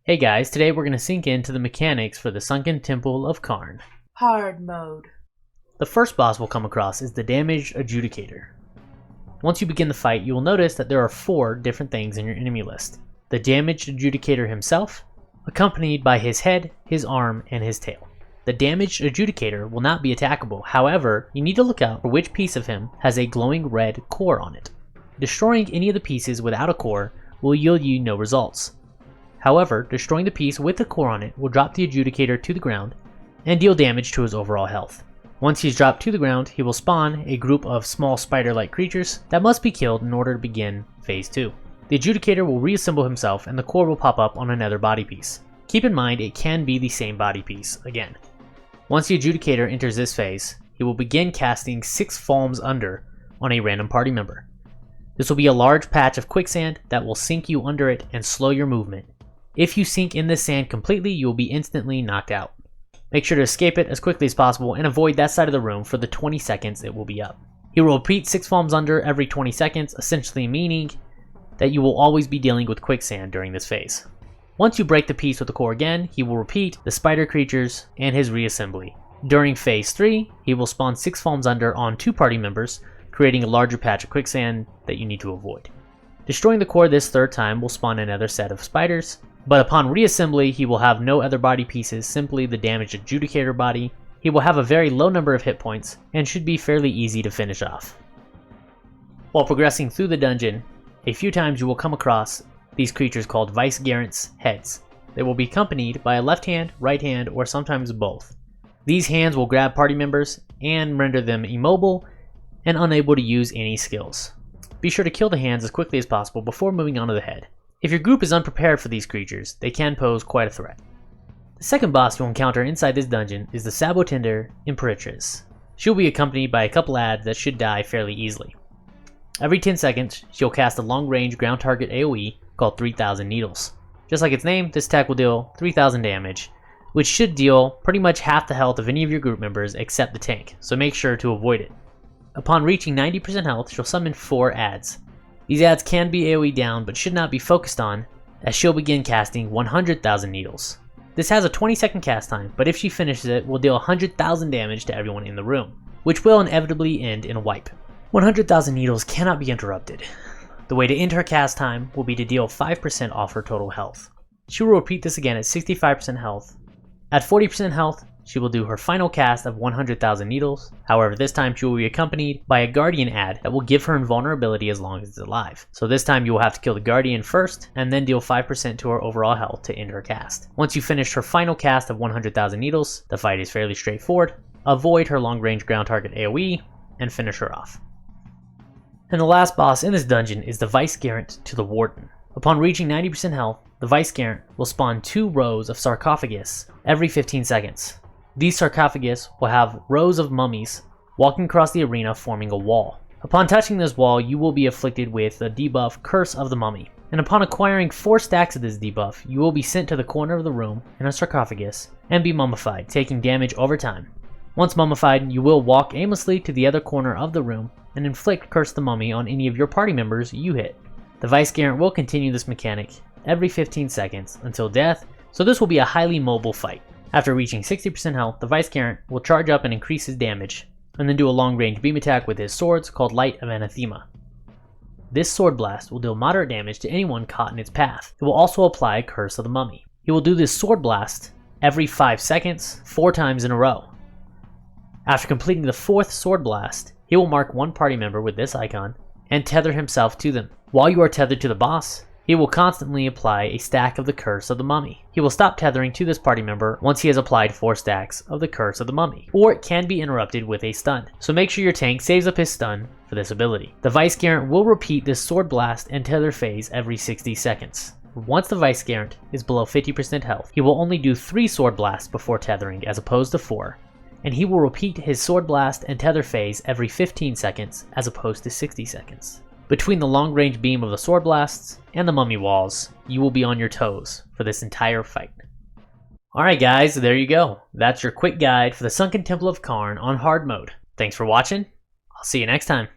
Hey guys, today we're going to sink into the mechanics for the Sunken Temple of Qarn. Hard mode. The first boss we'll come across is the Damaged Adjudicator. Once you begin the fight, you will notice that there are 4 different things in your enemy list. The Damaged Adjudicator himself, accompanied by his head, his arm, and his tail. The Damaged Adjudicator will not be attackable, however, you need to look out for which piece of him has a glowing red core on it. Destroying any of the pieces without a core will yield you no results. However, destroying the piece with the core on it will drop the Adjudicator to the ground and deal damage to his overall health. Once he's dropped to the ground, he will spawn a group of small spider-like creatures that must be killed in order to begin Phase 2. The Adjudicator will reassemble himself and the core will pop up on another body piece. Keep in mind it can be the same body piece again. Once the Adjudicator enters this phase, he will begin casting 6 Falms Under on a random party member. This will be a large patch of quicksand that will sink you under it and slow your movement. If you sink in this sand completely, you will be instantly knocked out. Make sure to escape it as quickly as possible and avoid that side of the room for the 20 seconds it will be up. He will repeat 6 Falms Under every 20 seconds, essentially meaning that you will always be dealing with quicksand during this phase. Once you break the piece with the core again, he will repeat the spider creatures and his reassembly. During Phase 3, he will spawn 6 Falms Under on 2 party members, creating a larger patch of quicksand that you need to avoid. Destroying the core this 3rd time will spawn another set of spiders, but upon reassembly he will have no other body pieces, simply the Damaged Adjudicator body. He will have a very low number of hit points and should be fairly easy to finish off. While progressing through the dungeon, a few times you will come across these creatures called Vicegerent's heads. They will be accompanied by a left hand, right hand, or sometimes both. These hands will grab party members and render them immobile and unable to use any skills. Be sure to kill the hands as quickly as possible before moving on to the head. If your group is unprepared for these creatures, they can pose quite a threat. The second boss you'll encounter inside this dungeon is the Sabotender Emperatriz. She'll be accompanied by a couple adds that should die fairly easily. Every 10 seconds, she'll cast a long-range ground target AoE called 3000 Needles. Just like its name, this attack will deal 3000 damage, which should deal pretty much half the health of any of your group members except the tank, so make sure to avoid it. Upon reaching 90% health, she'll summon 4 adds. These adds can be AoE down but should not be focused on, as she'll begin casting 100,000 Needles. This has a 20-second cast time, but if she finishes it, will deal 100,000 damage to everyone in the room, which will inevitably end in a wipe. 100,000 Needles cannot be interrupted. The way to end her cast time will be to deal 5% off her total health. She will repeat this again at 65% health. At 40% health, she will do her final cast of 100,000 Needles. However, this time she will be accompanied by a Guardian ad that will give her invulnerability as long as it's alive. So this time you will have to kill the Guardian first, and then deal 5% to her overall health to end her cast. Once you finish her final cast of 100,000 Needles, the fight is fairly straightforward. Avoid her long-range ground target AoE, and finish her off. And the last boss in this dungeon is the Vicegerent to the Warden. Upon reaching 90% health, the Vicegerent will spawn 2 rows of sarcophagus every 15 seconds. These sarcophagus will have rows of mummies walking across the arena, forming a wall. Upon touching this wall, you will be afflicted with the debuff Curse of the Mummy. And upon acquiring 4 stacks of this debuff, you will be sent to the corner of the room in a sarcophagus and be mummified, taking damage over time. Once mummified, you will walk aimlessly to the other corner of the room and inflict Curse the Mummy on any of your party members you hit. The Vicegerent will continue this mechanic every 15 seconds until death, so this will be a highly mobile fight. After reaching 60% health, the Vicegerent will charge up and increase his damage, and then do a long-range beam attack with his swords called Light of Anathema. This sword blast will deal moderate damage to anyone caught in its path. It will also apply Curse of the Mummy. He will do this sword blast every 5 seconds, 4 times in a row. After completing the 4th sword blast, he will mark one party member with this icon and tether himself to them. While you are tethered to the boss, he will constantly apply a stack of the Curse of the Mummy. He will stop tethering to this party member once he has applied 4 stacks of the Curse of the Mummy, or it can be interrupted with a stun, so make sure your tank saves up his stun for this ability. The Vicegerent will repeat this sword blast and tether phase every 60 seconds. Once the Vicegerent is below 50% health, he will only do 3 sword blasts before tethering as opposed to 4, and he will repeat his sword blast and tether phase every 15 seconds as opposed to 60 seconds. Between the long-range beam of the sword blasts and the mummy walls, you will be on your toes for this entire fight. Alright guys, there you go. That's your quick guide for the Sunken Temple of Qarn on hard mode. Thanks for watching. I'll see you next time.